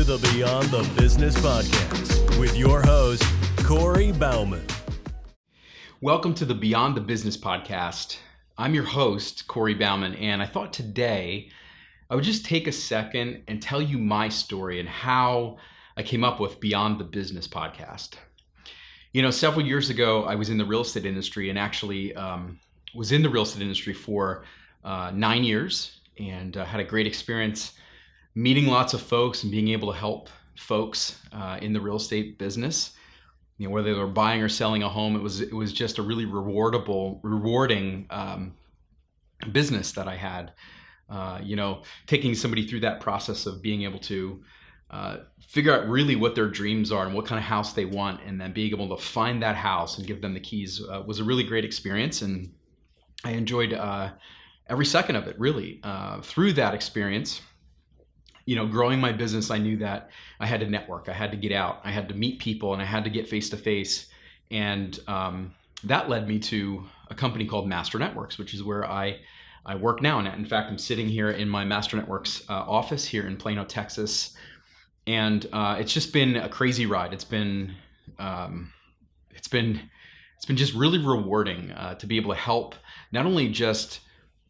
to the Beyond the Business podcast with your host, Corey Bauman. Welcome to the Beyond the Business podcast. I'm your host, Corey Bauman, and I thought today I would just take a second and tell you my story and how I came up with Beyond the Business podcast. You know, several years ago, I was in the real estate industry and actually was in the real estate industry for 9 years and had a great experience meeting lots of folks and being able to help folks in the real estate business. You know, whether they were buying or selling a home, it was just a really rewarding business that I had. Taking somebody through that process of being able to figure out really what their dreams are and what kind of house they want, and then being able to find that house and give them the keys was a really great experience, and I enjoyed every second of it. Really, through that experience. You know, growing my business, I knew that I had to network, I had to get out, I had to meet people, and I had to get face to face. And that led me to a company called Master Networks, which is where I work now. And in fact, I'm sitting here in my Master Networks office here in Plano, Texas. And it's just been a crazy ride. It's been just really rewarding to be able to help not only just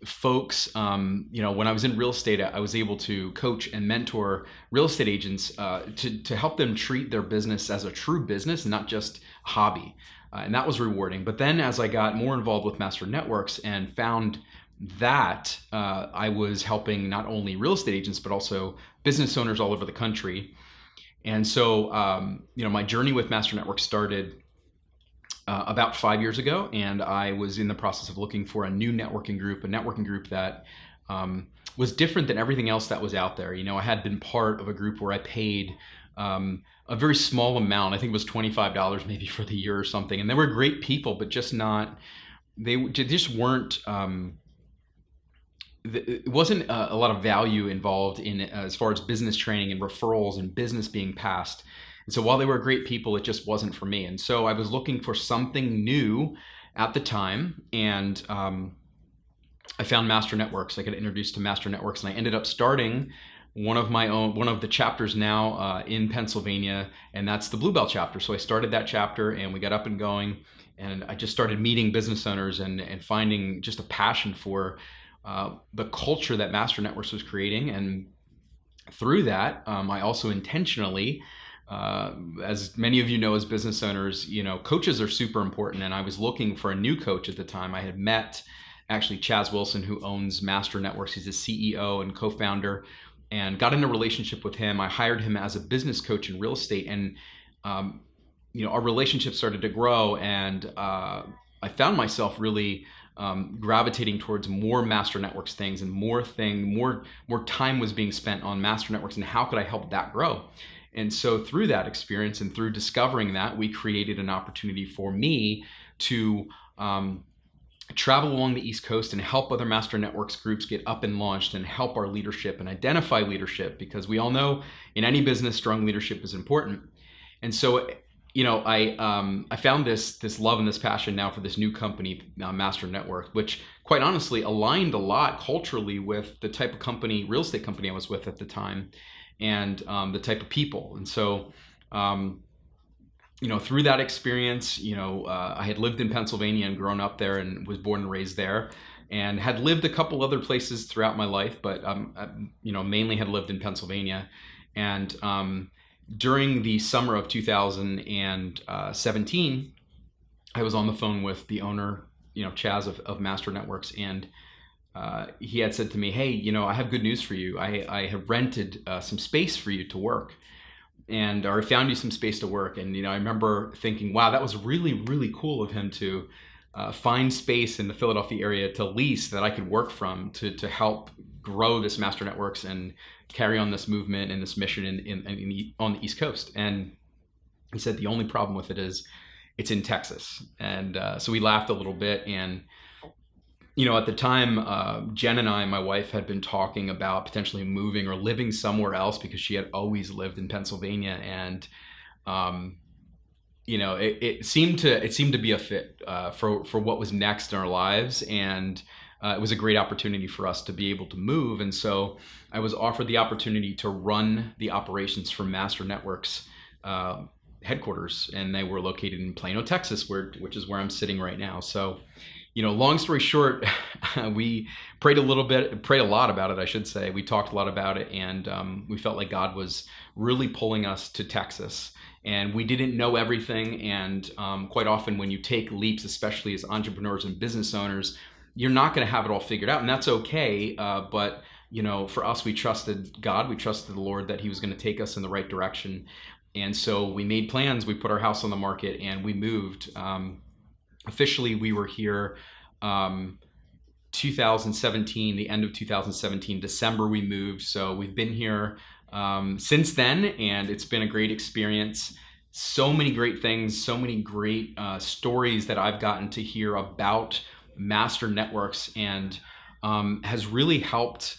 folks, when I was in real estate, I was able to coach and mentor real estate agents to help them treat their business as a true business, not just a hobby. And that was rewarding. But then as I got more involved with Master Networks and found that I was helping not only real estate agents, but also business owners all over the country. And so, my journey with Master Networks started about 5 years ago, and I was in the process of looking for a new networking group that was different than everything else that was out there. You know, I had been part of a group where I paid a very small amount. I think it was $25 maybe for the year or something. And they were great people, but they just weren't, it wasn't a lot of value involved in as far as business training and referrals and business being passed. And so while they were great people, it just wasn't for me. And so I was looking for something new at the time. And I found Master Networks. I got introduced to Master Networks, and I ended up starting one of the chapters now in Pennsylvania, and that's the Blue Belt chapter. So I started that chapter, and we got up and going, and I just started meeting business owners and finding just a passion for the culture that Master Networks was creating. And through that, I also intentionally, as many of you know, as business owners, you know, coaches are super important. And I was looking for a new coach at the time. I had met actually Chaz Wilson, who owns Master Networks. He's a CEO and co-founder, and got in a relationship with him. I hired him as a business coach in real estate, and our relationship started to grow, and I found myself really gravitating towards more Master Networks things, and more time was being spent on Master Networks, and how could I help that grow? And so through that experience and through discovering that, we created an opportunity for me to travel along the East Coast and help other Master Networks groups get up and launched, and help our leadership and identify leadership, because we all know in any business, strong leadership is important. And so, I found this love and this passion now for this new company, Master Network, which quite honestly aligned a lot culturally with the type of company, real estate company I was with at the time, and the type of people. And so, through that experience, I had lived in Pennsylvania and grown up there and was born and raised there, and had lived a couple other places throughout my life, but, mainly had lived in Pennsylvania. And during the summer of 2017, I was on the phone with the owner, Chaz of Master Networks, and he had said to me, "Hey, I have good news for you. I have rented some space for you to work, or I found you some space to work." And I remember thinking, wow, that was really, really cool of him to find space in the Philadelphia area to lease that I could work from to help grow this Master Networks and carry on this movement and this mission on the East Coast. And he said the only problem with it is it's in Texas. And so we laughed a little bit, and at the time, Jen and I, my wife, had been talking about potentially moving or living somewhere else, because she had always lived in Pennsylvania, and it seemed to be a fit for what was next in our lives. And it was a great opportunity for us to be able to move. And so I was offered the opportunity to run the operations for Master Networks headquarters, and they were located in Plano, Texas, which is where I'm sitting right now. So, long story short, we prayed a lot about it, I should say. We talked a lot about it, and we felt like God was really pulling us to Texas. And we didn't know everything, and quite often when you take leaps, especially as entrepreneurs and business owners, you're not going to have it all figured out, and that's okay. But for us, we trusted God, we trusted the Lord that He was going to take us in the right direction. And so we made plans, we put our house on the market, and we moved. Officially, we were here 2017, the end of 2017, December we moved. So we've been here since then, and it's been a great experience. So many great things, so many great stories that I've gotten to hear about Master Networks, and has really helped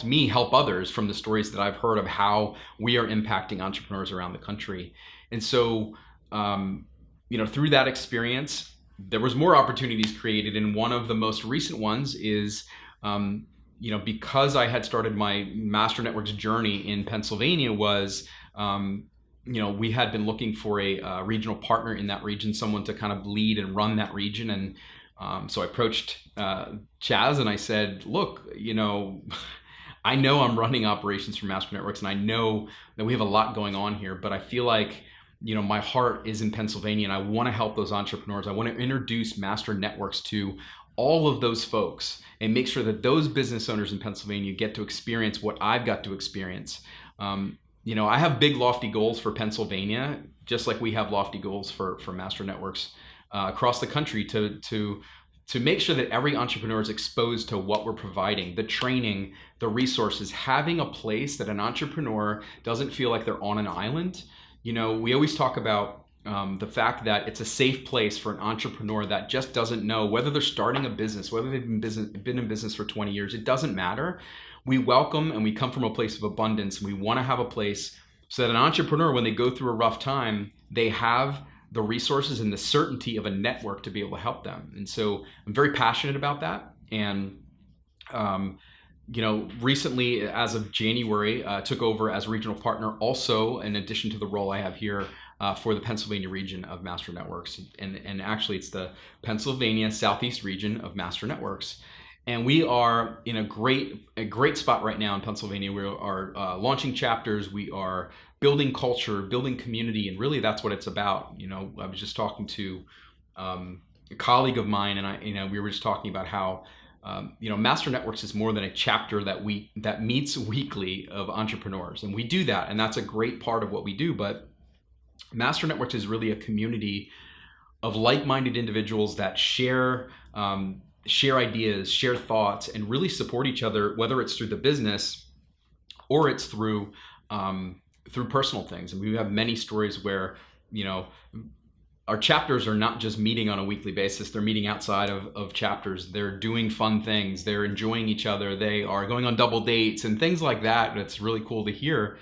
me help others from the stories that I've heard of how we are impacting entrepreneurs around the country. And so, through that experience, there was more opportunities created. And one of the most recent ones is, because I had started my Master Networks journey in Pennsylvania was, we had been looking for a regional partner in that region, someone to kind of lead and run that region. And so I approached Chaz and I said, look, I know I'm running operations for Master Networks, and I know that we have a lot going on here, but I feel like, my heart is in Pennsylvania, and I want to help those entrepreneurs. I want to introduce Master Networks to all of those folks and make sure that those business owners in Pennsylvania get to experience what I've got to experience. I have big, lofty goals for Pennsylvania, just like we have lofty goals for Master Networks across the country to make sure that every entrepreneur is exposed to what we're providing, the training, the resources, having a place that an entrepreneur doesn't feel like they're on an island. We always talk about the fact that it's a safe place for an entrepreneur that just doesn't know whether they're starting a business, whether they've been in business for 20 years. It doesn't matter. We welcome and we come from a place of abundance. We want to have a place so that an entrepreneur, when they go through a rough time, they have the resources and the certainty of a network to be able to help them. And so I'm very passionate about that. And, recently, as of January, took over as regional partner, also in addition to the role I have here for the Pennsylvania region of Master Networks. And actually, it's the Pennsylvania Southeast region of Master Networks. And we are in a great spot right now in Pennsylvania. We are launching chapters. We are building culture, building community, and really that's what it's about. I was just talking to a colleague of mine, and we were just talking about how Master Networks is more than a chapter that meets weekly of entrepreneurs, and we do that, and that's a great part of what we do. But Master Networks is really a community of like-minded individuals that share ideas, share thoughts, and really support each other, whether it's through the business or it's through personal things. And we have many stories where, our chapters are not just meeting on a weekly basis. They're meeting outside of chapters. They're doing fun things. They're enjoying each other. They are going on double dates and things like that. It's really cool to hear.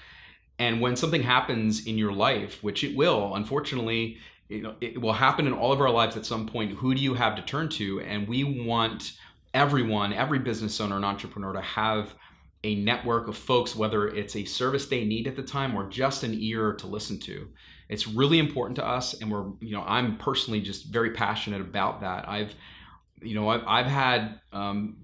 And when something happens in your life, which it will, unfortunately, it will happen in all of our lives at some point. Who do you have to turn to? And we want every business owner and entrepreneur to have a network of folks, whether it's a service they need at the time or just an ear to listen to. It's really important to us, and I'm personally just very passionate about that. I've had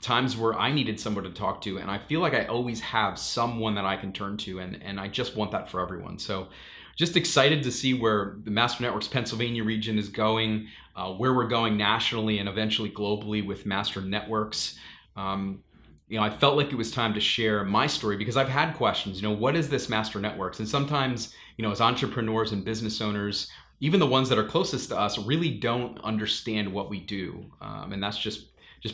times where I needed someone to talk to, and I feel like I always have someone that I can turn to, and I just want that for everyone. So just excited to see where the Master Networks Pennsylvania region is going, where we're going nationally and eventually globally with Master Networks. I felt like it was time to share my story because I've had questions, what is this Master Networks? And sometimes, as entrepreneurs and business owners, even the ones that are closest to us really don't understand what we do. And that's just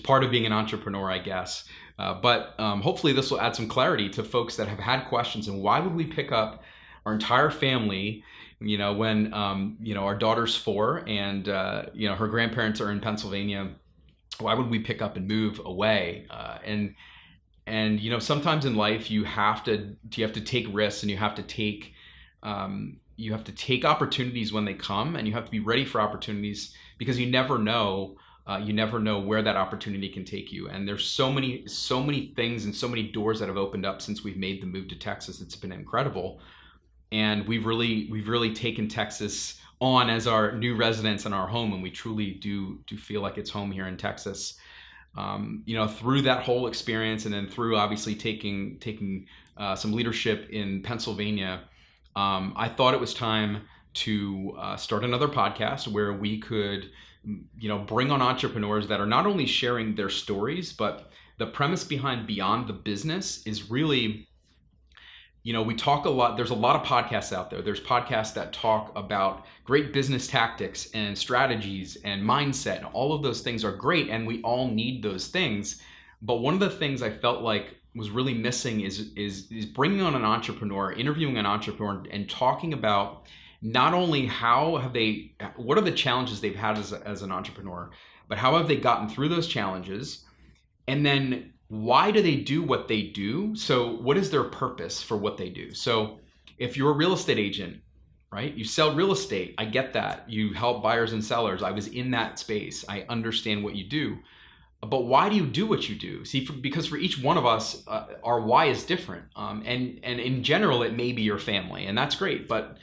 part of being an entrepreneur, I guess. But hopefully this will add some clarity to folks that have had questions. And why would we pick up our entire family, when, our daughter's 4 and, her grandparents are in Pennsylvania? Why would we pick up and move away? And sometimes in life you have to take risks, and you have to take opportunities when they come, and you have to be ready for opportunities because you never know you never know where that opportunity can take you. And there's so many things and so many doors that have opened up since we've made the move to Texas. It's been incredible. And we've really taken Texas on as our new residence and our home. And we truly do feel like it's home here in Texas. Through that whole experience, and then through obviously taking some leadership in Pennsylvania, I thought it was time to start another podcast where we could bring on entrepreneurs that are not only sharing their stories, but the premise behind Beyond the Business is really, we talk a lot. There's a lot of podcasts out there. There's podcasts that talk about great business tactics and strategies and mindset. And all of those things are great, and we all need those things. But one of the things I felt like was really missing is bringing on an entrepreneur, interviewing an entrepreneur, and talking about not only what are the challenges they've had as an entrepreneur, but how have they gotten through those challenges, and then why do they do what they do? So what is their purpose for what they do? So if you're a real estate agent, right? You sell real estate. I get that. You help buyers and sellers. I was in that space. I understand what you do. But why do you do what you do? See, because for each one of us, our why is different. And in general, it may be your family, and that's great. But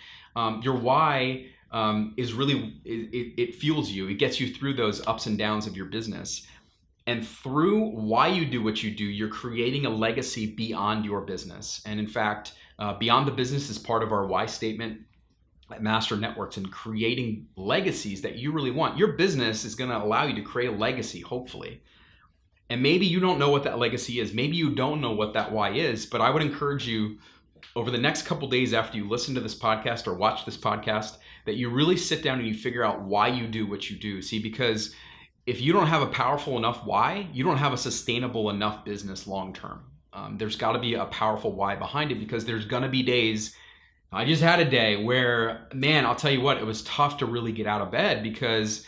your why is really, it fuels you. It gets you through those ups and downs of your business. And through why you do what you do, you're creating a legacy beyond your business. And in fact, Beyond the Business is part of our why statement at Master Networks, and creating legacies that you really want. Your business is going to allow you to create a legacy, hopefully. And maybe you don't know what that legacy is. Maybe you don't know what that why is, but I would encourage you over the next couple days after you listen to this podcast or watch this podcast, that you really sit down and you figure out why you do what you do. See, because if you don't have a powerful enough why, you don't have a sustainable enough business long-term. There's got to be a powerful why behind it, because there's going to be days. I just had a day where, man, I'll tell you what, it was tough to really get out of bed because,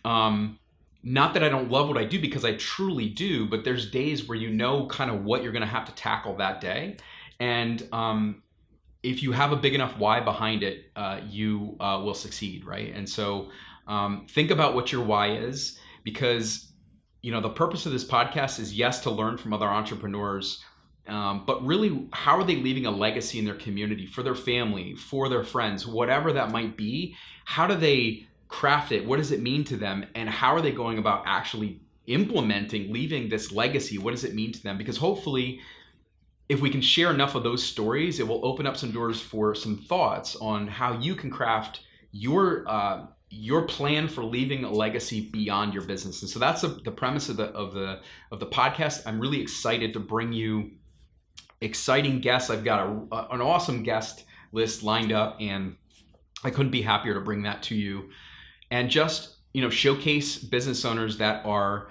not that I don't love what I do, because I truly do, but there's days where kind of what you're going to have to tackle that day. And if you have a big enough why behind it, you will succeed, right? And so think about what your why is, because the purpose of this podcast is, yes, to learn from other entrepreneurs, but really, how are they leaving a legacy in their community, for their family, for their friends, whatever that might be? How do they craft it? What does it mean to them? And how are they going about actually implementing, leaving this legacy? What does it mean to them? Because hopefully, if we can share enough of those stories, it will open up some doors for some thoughts on how you can craft your plan for leaving a legacy beyond your business. And so that's the premise of the podcast. I'm really excited to bring you exciting guests. I've got an awesome guest list lined up, and I couldn't be happier to bring that to you, and just showcase business owners that are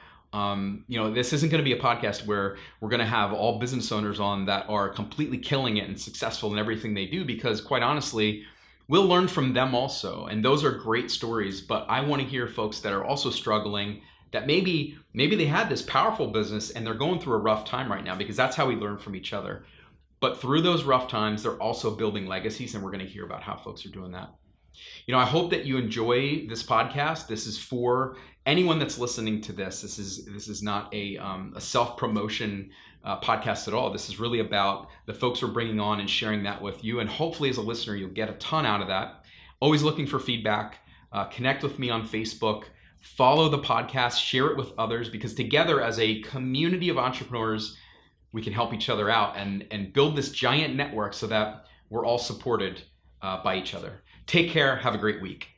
this isn't going to be a podcast where we're going to have all business owners on that are completely killing it and successful in everything they do, because quite honestly, we'll learn from them also. And those are great stories, but I want to hear folks that are also struggling, that maybe they had this powerful business and they're going through a rough time right now, because that's how we learn from each other. But through those rough times, they're also building legacies, and we're going to hear about how folks are doing that. I hope that you enjoy this podcast. This is for anyone that's listening to this. This is not a self-promotion podcast at all. This is really about the folks we're bringing on and sharing that with you. And hopefully, as a listener, you'll get a ton out of that. Always looking for feedback. Connect with me on Facebook. Follow the podcast. Share it with others, because together as a community of entrepreneurs, we can help each other out and build this giant network so that we're all supported by each other. Take care. Have a great week.